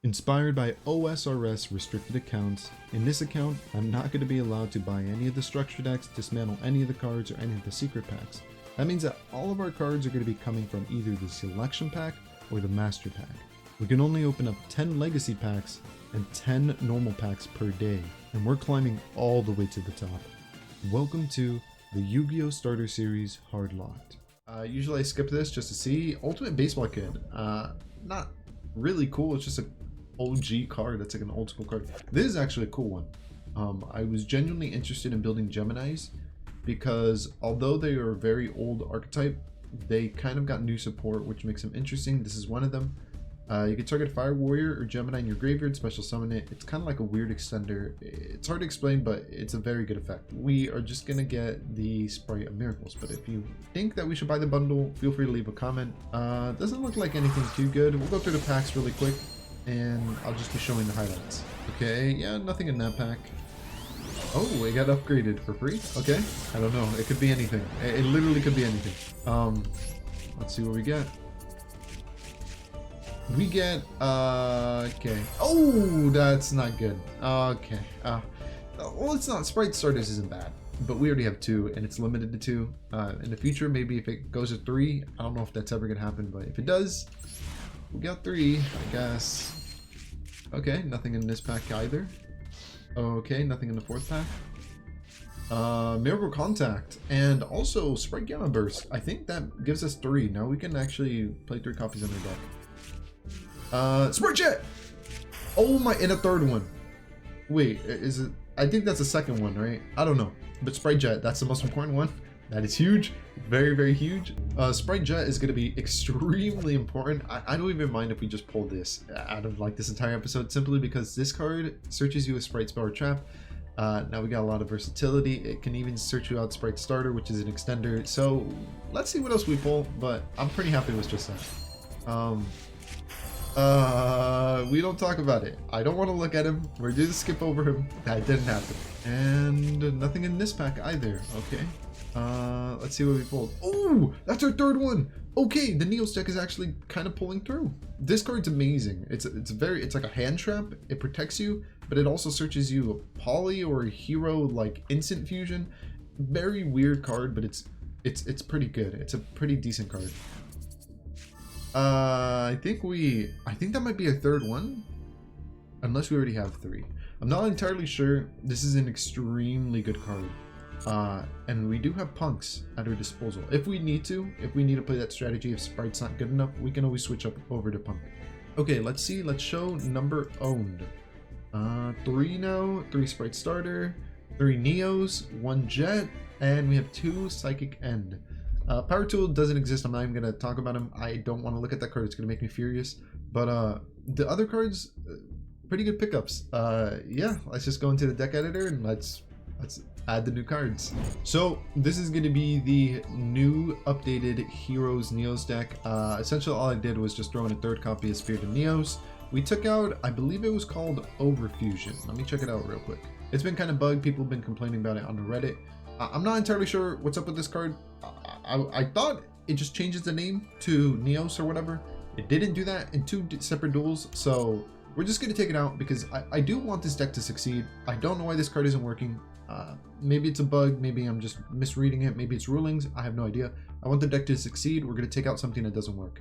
Inspired by OSRS restricted accounts, in this account, I'm not going to be allowed to buy any of the structure decks, dismantle any of the cards, or any of the secret packs. That means that all of our cards are going to be coming from either the selection pack or the master pack. We can only open up 10 legacy packs and 10 normal packs per day, and we're climbing all the way to the top. Welcome to the Yu-Gi-Oh! Starter Series Hardlocked. Usually I skip this just to see Ultimate Baseball Kid. Not really cool, it's just a OG card. That's like an old school card. This is actually a cool one. I was genuinely interested in building Geminis because although they are a very old archetype, they kind of got new support, which makes them interesting. This is one of them. You can target Fire Warrior or Gemini in your graveyard, special summon it. It's kind of like a weird extender. It's hard to explain, but it's a very good effect. We are just gonna get the Spright of Miracles, but if you think that we should buy the bundle, feel free to leave a comment. Doesn't look like anything too good. We'll go through the packs really quick, and I'll just be showing the highlights. Okay, yeah, nothing in that pack. Oh, it got upgraded for free? Okay, I don't know. It could be anything. It literally could be anything. Let's see what we get. We get, okay. Oh, that's not good. Okay. Well, it's not. Spright Starters isn't bad, but we already have 2, and it's limited to 2. In the future, maybe if it goes to 3, I don't know if that's ever gonna happen, but if it does, we got 3, I guess. Okay, nothing in this pack either. Okay, nothing in the 4th pack. Miracle Contact, and also Spright Gamma Burst. I think that gives us 3. Now we can actually play 3 copies on our deck. Spright Jet! Oh my, and a 3rd one. Wait, is it? I think that's the 2nd one, right? I don't know. But Spright Jet, that's the most important one. That is huge. Very, very huge. Spright Jet is going to be extremely important. I don't even mind if we just pull this out of like this entire episode, simply because this card searches you with Spright Spell or Trap. Now we got a lot of versatility. It can even search you out Spright Starter, which is an extender. So let's see what else we pull, but I'm pretty happy with just that. We don't talk about it. I don't want to look at him. We're going to skip over him. That didn't happen. And nothing in this pack either. Okay. Let's see what we pulled. Oh, that's our 3rd one. Okay, the Neos deck is actually kind of pulling through. This card's amazing. It's like a hand trap. It protects you, but it also searches you a poly or a hero like instant fusion. Very weird card, but it's pretty good. It's a pretty decent card. I think that might be a 3rd one, unless we already have 3. I'm not entirely sure. This is an extremely good card. And we do have punks at our disposal. If we need to play that strategy, if Sprite's not good enough, we can always switch up over to punk. Okay, let's see. Let's show number owned. 3 now, 3 Spright Starter, 3 Neos, 1 Jet, and we have 2 Psychic End. Power Tool doesn't exist. I'm not even going to talk about him. I don't want to look at that card. It's going to make me furious. But the other cards, pretty good pickups. Yeah, let's just go into the deck editor and let's add the new cards. So this is going to be the new updated Heroes Neos deck. Essentially all I did was just throw in a 3rd copy of Spirited Neos. We took out, I believe it was called Overfusion. Let me check it out real quick. It's been kind of bugged. People have been complaining about it on the Reddit. I'm not entirely sure what's up with this card. I thought it just changes the name to Neos or whatever. It didn't do that in 2 separate duels, so we're just going to take it out because I do want this deck to succeed. I don't know why this card isn't working. Maybe it's a bug, maybe I'm just misreading it, maybe it's rulings, I have no idea. I want the deck to succeed. We're going to take out something that doesn't work.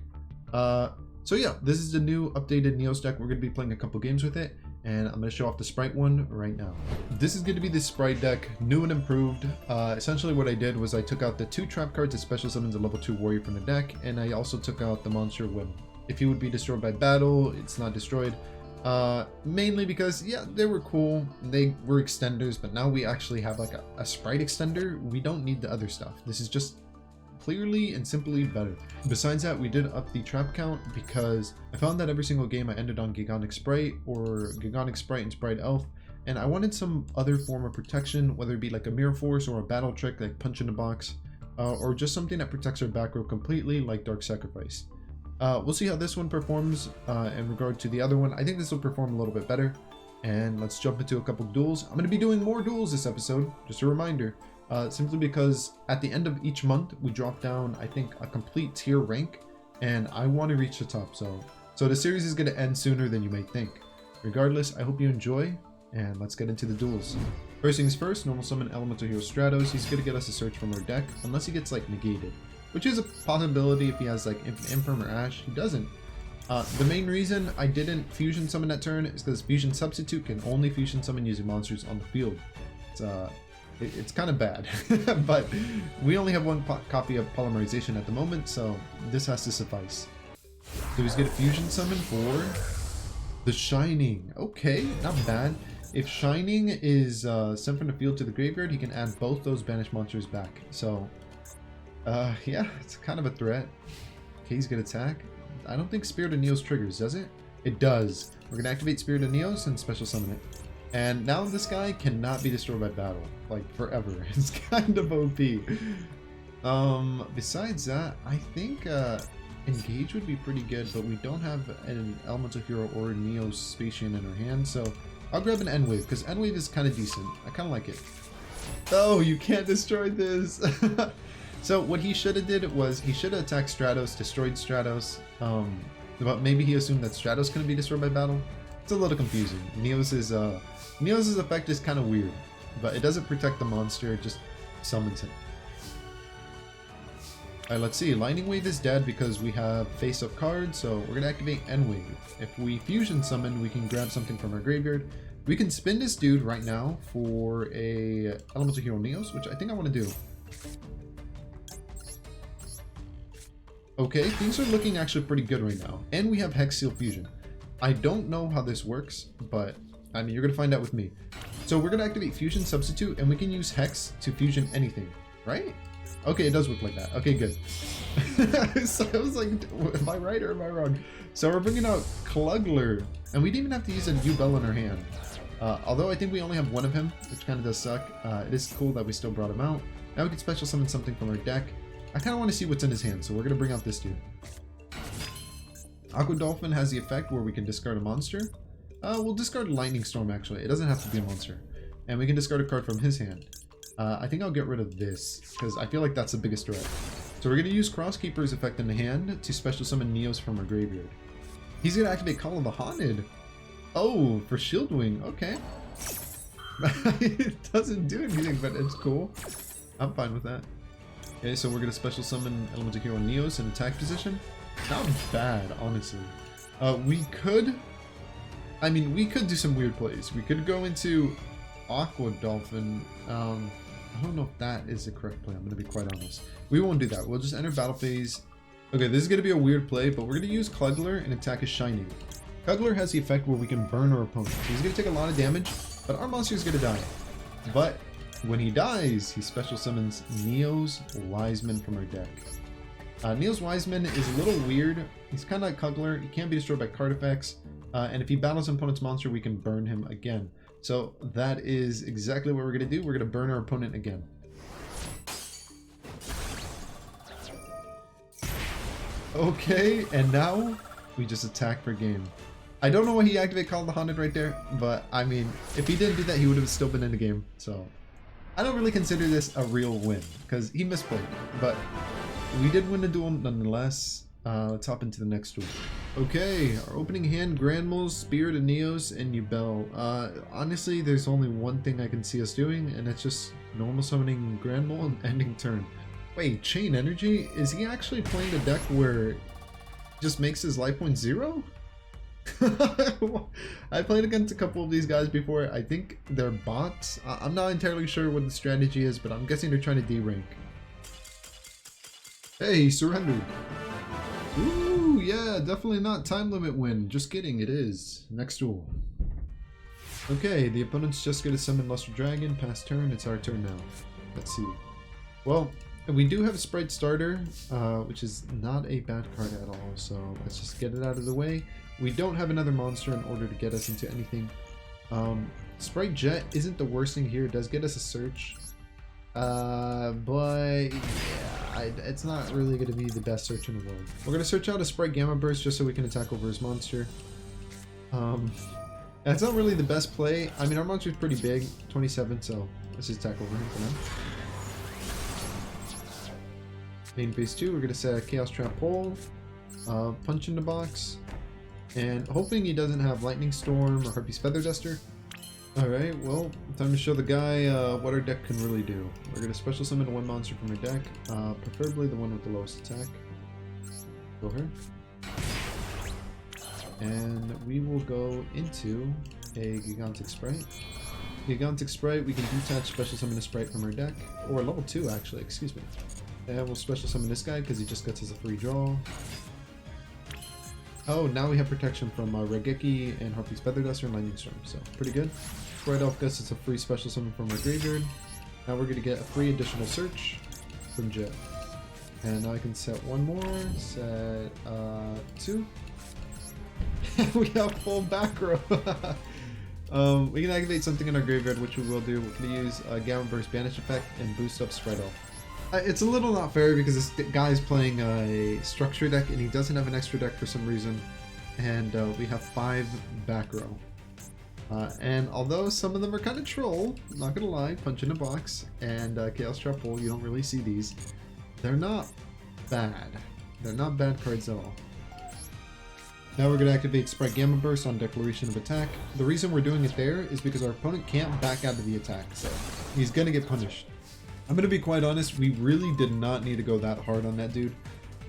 So yeah, this is the new updated Neos deck. We're going to be playing a couple games with it, and I'm going to show off the Spright one right now. This is going to be the Spright deck, new and improved. Essentially what I did was I took out the 2 trap cards that special summons a level 2 warrior from the deck, and I also took out the monster whim. If he would be destroyed by battle, it's not destroyed. Mainly because, yeah, they were cool. They were extenders, but now we actually have like a Spright extender. We don't need the other stuff. This is just clearly and simply better. Besides that, we did up the trap count because I found that every single game I ended on Gigantic Spright or Gigantic Spright and Spright Elf, and I wanted some other form of protection, whether it be like a Mirror Force or a battle trick like Punch in the Box, or just something that protects our back row completely like Dark Sacrifice. We'll see how this one performs in regard to the other one. I think this will perform a little bit better. And let's jump into a couple duels. I'm going to be doing more duels this episode, just a reminder. Simply because at the end of each month, we drop down, I think, a complete tier rank. And I want to reach the top. So So the series is going to end sooner than you may think. Regardless, I hope you enjoy, and let's get into the duels. First things first, normal summon Elemental Hero Stratos. He's going to get us a search from our deck, unless he gets like negated, which is a possibility if he has like Infinite Imperm or Ash. He doesn't. The main reason I didn't fusion summon that turn is because Fusion Substitute can only fusion summon using monsters on the field. It's kind of bad, but we only have one copy of Polymerization at the moment, so this has to suffice. So he's going to fusion summon for the Shining. Okay, not bad. If Shining is sent from the field to the graveyard, he can add both those banished monsters back. So, yeah, it's kind of a threat. Okay, he's going to attack. I don't think Spirit of Neos triggers, does it? It does. We're going to activate Spirit of Neos and special summon it. And now this guy cannot be destroyed by battle, like forever. It's kind of OP. Besides that, I think Engage would be pretty good, but we don't have an Elemental Hero or Neos Spacian in our hand, so I'll grab an N-Wave, because N-Wave is kind of decent. I kind of like it. Oh, you can't destroy this! So what he should have did was, he should have attacked Stratos, destroyed Stratos, but maybe he assumed that Stratos couldn't be destroyed by battle. It's a little confusing. Neos's effect is kind of weird, but it doesn't protect the monster, it just summons him. Alright, let's see. Lightning Wave is dead because we have face-up cards, so we're going to activate N-Wave. If we fusion summon, we can grab something from our graveyard. We can spin this dude right now for a Elemental Hero Neos, which I think I want to do. Okay, things are looking actually pretty good right now. And we have Hex Seal Fusion. I don't know how this works, but I mean, you're going to find out with me. So we're going to activate Fusion Substitute, and we can use Hex to fusion anything, right? Okay, it does work like that. Okay, good. So I was like, am I right or am I wrong? So we're bringing out Klugler, and we didn't even have to use a U-Bell in our hand. Although I think we only have one of him, which kind of does suck. It is cool that we still brought him out. Now we can special summon something from our deck. I kind of want to see what's in his hand, so we're going to bring out this dude. Aqua Dolphin has the effect where we can discard a monster. We'll discard Lightning Storm, actually. It doesn't have to be a monster. And we can discard a card from his hand. I think I'll get rid of this, because I feel like that's the biggest threat. So we're going to use Crosskeeper's effect in the hand to special summon Neos from our graveyard. He's going to activate Call of the Haunted. Oh, for Shield Wing. Okay. It doesn't do anything, but it's cool. I'm fine with that. Okay, so we're going to special summon Elemental Hero Neos in attack position. Not bad, honestly. We could do some weird plays. We could go into Aqua Dolphin. I don't know if that is the correct play. I'm going to be quite honest. We won't do that. We'll just enter battle phase. Okay, this is going to be a weird play, but we're going to use Klugler and attack his Shining. Klugler has the effect where we can burn our opponent. So he's going to take a lot of damage, but our monster is going to die. But when he dies, he special summons Neos Wiseman from our deck. Neos Wiseman is a little weird. He's kind of like Klugler. He can't be destroyed by card effects. And if he battles an opponent's monster, we can burn him again. So that is exactly what we're going to do. We're going to burn our opponent again. Okay, and now we just attack for game. I don't know why he activated Call of the Haunted right there, but I mean, if he didn't do that, he would have still been in the game. So I don't really consider this a real win because he misplayed, but we did win the duel nonetheless. Let's hop into the next duel. Okay, our opening hand, Granmoles, Spirit of Neos, and U-Bell. Honestly, there's only one thing I can see us doing, and it's just normal summoning Granmole and ending turn. Wait, Chain Energy? Is he actually playing a deck where just makes his life point 0? I played against a couple of these guys before. I think they're bots. I'm not entirely sure what the strategy is, but I'm guessing they're trying to D-rank. Hey, he surrendered. Ooh, yeah, definitely not time limit win. Just kidding, it is. Next duel. Okay, the opponent's just going to summon Luster Dragon. Pass turn, it's our turn now. Let's see. Well, we do have a Spright Starter, which is not a bad card at all, so let's just get it out of the way. We don't have another monster in order to get us into anything. Spright Jet isn't the worst thing here. It does get us a search. But yeah, it's not really going to be the best search in the world. We're going to search out a Spright Gamma Burst just so we can attack over his monster. That's not really the best play. I mean, our monster's pretty big, 27, so let's just attack over him for now. Main phase 2, we're going to set a Chaos Trap Hole, Punch in the Box. And hoping he doesn't have Lightning Storm or Harpy's Feather Duster. Alright, well, time to show the guy what our deck can really do. We're going to special summon one monster from our deck, preferably the one with the lowest attack. Go here. And we will go into a Gigantic Spright. Gigantic Spright, we can detach special summon a Spright from our deck, or level 2 actually, excuse me. And we'll special summon this guy because he just gets us a free draw. Oh, now we have protection from Regeki and Harpy's Feather Duster and Lightning Storm, so pretty good. Right off gets us a free special summon from our graveyard. Now we're going to get a free additional search from Jet. And now I can set one more, set 2. We have full back row. We can activate something in our graveyard, which we will do. We're going to use Gamma Burst Banish effect and boost up Spright. It's a little not fair because this guy's playing a structure deck and he doesn't have an extra deck for some reason. And we have 5 back row. And although some of them are kind of troll, not gonna lie, Punch in a Box and Chaos Trap Hole, you don't really see these. They're not bad. They're not bad cards at all. Now we're going to activate Spright Gamma Burst on Declaration of Attack. The reason we're doing it there is because our opponent can't back out of the attack, so he's going to get punished. I'm going to be quite honest, we really did not need to go that hard on that dude.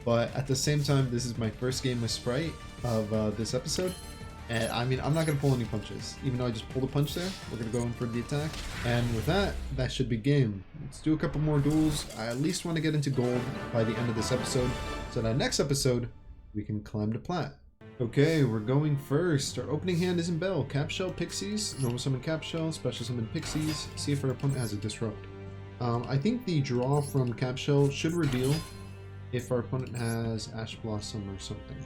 But at the same time, this is my first game with Spright of this episode. And I mean, I'm not going to pull any punches. Even though I just pulled a punch there, we're going to go in for the attack. And with that, that should be game. Let's do a couple more duels. I at least want to get into gold by the end of this episode. So that next episode, we can climb to plat. Okay, we're going first. Our opening hand is in Bell. Cap Shell, Pixies, normal summon Cap Shell, special summon Pixies. See if our opponent has a Disrupt. I think the draw from Cap Shell should reveal if our opponent has Ash Blossom or something.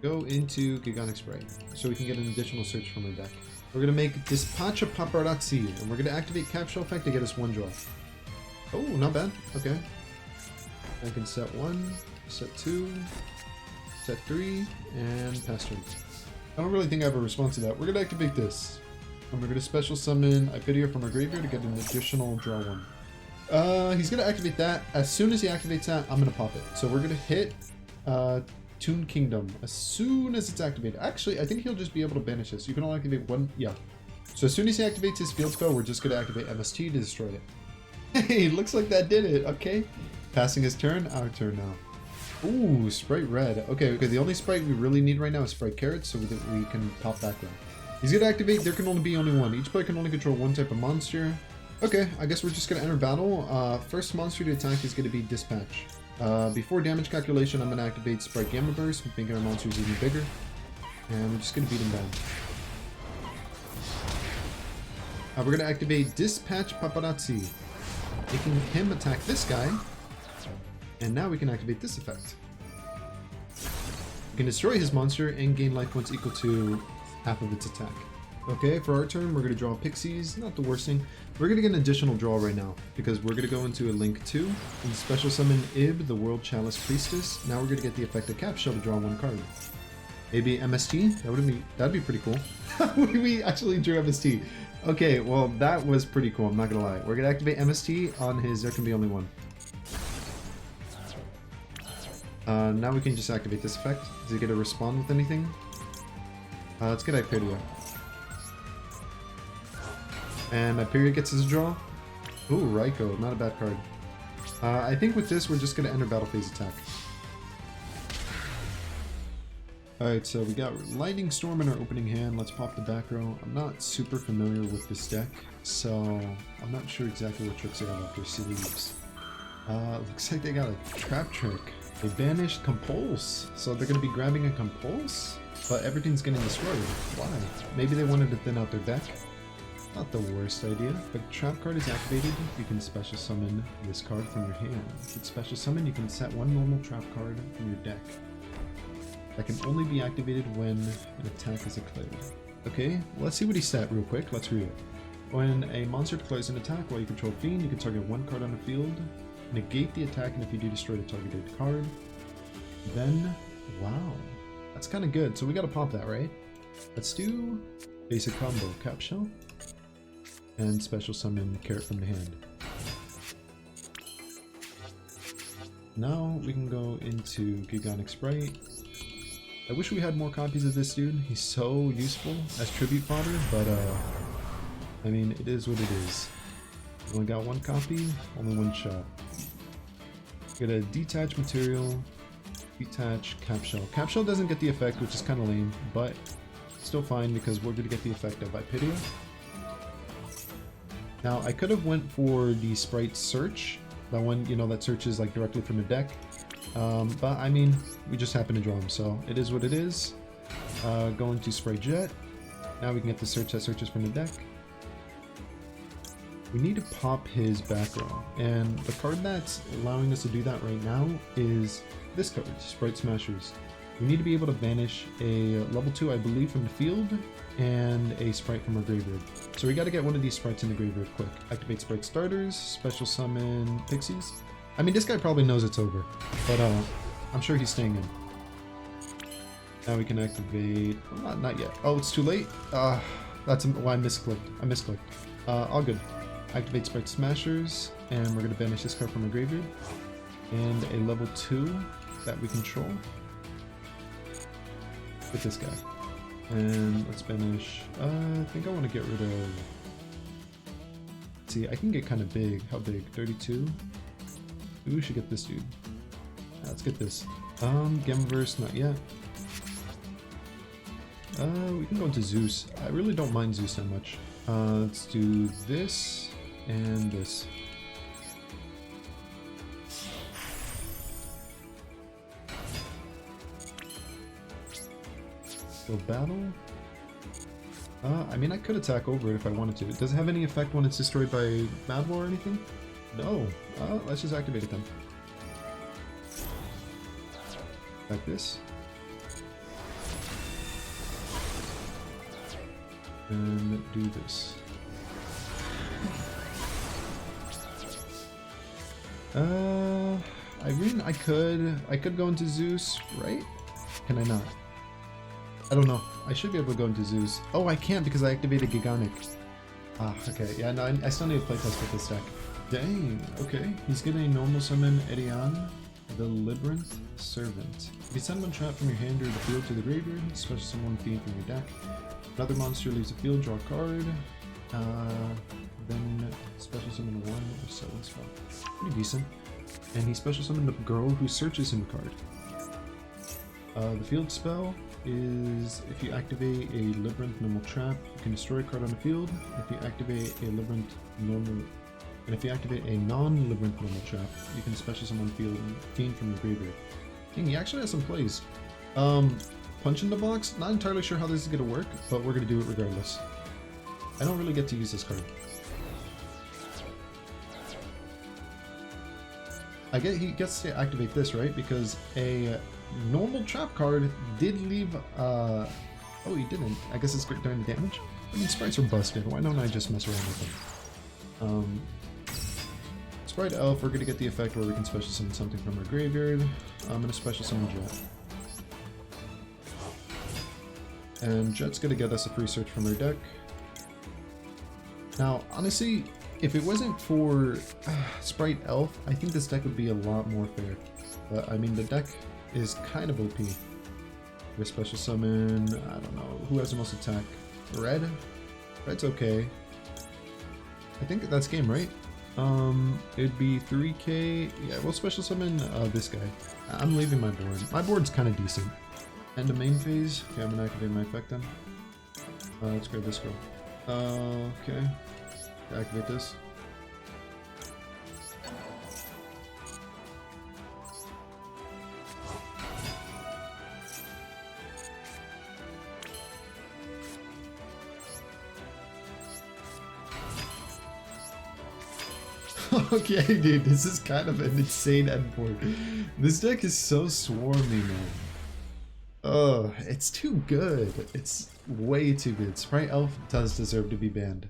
Go into Gigantic Spright so we can get an additional search from our deck. We're going to make Dispatcha Paparazzi and we're going to activate Cap Shell effect to get us one draw. Oh, not bad. Okay. I can set 1, set 2, set 3, and pass turn. I don't really think I have a response to that. We're going to activate this. And we're going to special summon Iphidia from our graveyard to get an additional draw 1. He's going to activate that. As soon as he activates that, I'm going to pop it. So we're going to hit Toon Kingdom as soon as it's activated. Actually, I think he'll just be able to banish this. You can only activate one. Yeah. So as soon as he activates his field spell, we're just going to activate MST to destroy it. Hey, looks like that did it. Okay. Passing his turn. Our turn now. Ooh, Spright Red. Okay, the only Spright we really need right now is Spright Carrot so that we can pop back row. He's going to activate. There can only be one. Each player can only control one type of monster. Okay, I guess we're just going to enter battle. First monster to attack is going to be Dispatch. Before damage calculation, I'm going to activate Spright Gamma Burst, making our monsters even bigger. And we're just going to beat him down. We're going to activate Dispatch Paparazzi, making him attack this guy. And now we can activate this effect. We can destroy his monster and gain life points equal to half of its attack. Okay, for our turn, we're going to draw Pixies. Not the worst thing. We're going to get an additional draw right now, because we're going to go into a Link 2 and special summon Ib, the World Chalice Priestess. Now we're going to get the effect of Cap Shell to draw one card. Maybe MST? That'd be pretty cool. We actually drew MST. Okay, well, that was pretty cool, I'm not going to lie. We're going to activate MST on his There Can Be Only One. Now we can just activate this effect. Does he get to respond with anything? Let's get Iphidia. And Iphidia gets his draw. Ooh, Raikou, not a bad card. I think with this, we're just going to enter battle phase attack. Alright, so we got Lightning Storm in our opening hand. Let's pop the back row. I'm not super familiar with this deck, so I'm not sure exactly what tricks they got up their sleeves. Looks like they got a Trap Trick. They banished Compulse, so they're going to be grabbing a Compulse, but everything's getting destroyed. Why? Maybe they wanted to thin out their deck? Not the worst idea. If a trap card is activated, you can special summon this card from your hand. With special summon, you can set one normal trap card from your deck. That can only be activated when an attack is declared. Okay, let's see what he set real quick. Let's read it. When a monster declares an attack while you control Fiend, you can target one card on the field, negate the attack, and if you do, destroy the targeted card. Then, wow, that's kind of good. So we got to pop that, right? Let's do basic combo, Cap Shell, and special summon Carrot from the hand. Now we can go into Gigantic Spright, I wish we had more copies of this dude. He's so useful as tribute fodder, but I mean, it is what it is. Only got one copy, only one shot. Get a detach material, detach cap shell. Cap shell doesn't get the effect, which is kind of lame, but still fine because we're going to get the effect of Vipidia. Now, I could have went for the Spright search, that one, you know, that searches like directly from the deck. But I mean, we just happen to draw him, so it is what it is. Going to Spright Jet. Now we can get the search that searches from the deck. We need to pop his back row, and the card that's allowing us to do that right now is this card, Spright Smashers. We need to be able to banish a level 2, I believe, from the field, and a Spright from our graveyard. So we got to get one of these Sprites in the graveyard quick. Activate Spright Starters, special summon Pixies. I mean, this guy probably knows it's over, but I'm sure he's staying in. Now we can activate... Well, not yet. Oh, it's too late? That's why I misclicked. All good. Activate Spright Smashers, and we're going to banish this card from our graveyard. And a level 2 that we control. With this guy. And let's banish... I think I want to get rid of... Let's see, I can get kind of big. How big? 32? Maybe we should get this dude. Let's get this. Gemverse, not yet. We can go into Zeus. I really don't mind Zeus that much. Let's do this and this. Go battle. I mean, I could attack over it if I wanted to. Does it have any effect when it's destroyed by Mad War or anything? No. Let's just activate it then. Like this. And do this. I mean, I could go into Zeus, right? Can I not? I don't know. I should be able to go into Zeus. Oh, I can't because I activated Giganic. Okay. Yeah, no, I still need a playtest with this deck. Dang, okay. He's getting a normal summon Edian, the Labrynth Servant. If you send one trap from your hand or the field to the graveyard, special summon one fiend from your deck. Another monster leaves the field, draw a card. Then special summon one or sell a spell. Pretty decent. And he special summoned the girl who searches him a card. The field spell is if you activate a Labrynth normal trap, you can destroy a card on the field. If you activate a Labrynth normal, and if you activate a non-Labrynth normal trap, you can special summon fiend from your graveyard. Dang, he actually has some plays. Punch in the box. Not entirely sure how this is gonna work, but we're gonna do it regardless. I don't really get to use this card. He gets to activate this, right? Because a normal trap card did leave, oh, he didn't. I guess it's during the damage? I mean, Sprites are busted. Why don't I just mess around with them? Spright Elf, we're gonna get the effect where we can special summon something from our graveyard. I'm gonna special summon Jet. And Jet's gonna get us a free search from our deck. Now, honestly, if it wasn't for Spright Elf, I think this deck would be a lot more fair. But, I mean, the deck is kind of OP. With special summon, I don't know, who has the most attack? Red? Red's okay. I think that's game, right? It'd be 3k. Yeah, we'll special summon this guy. I'm leaving my board. My board's kind of decent. End of main phase. Okay, I'm gonna activate my effect then. Let's grab this girl. Okay. Activate this. Okay, dude, this is kind of an insane endboard. This deck is so swarmy, man. Oh, it's too good. It's way too good. Spright Elf does deserve to be banned.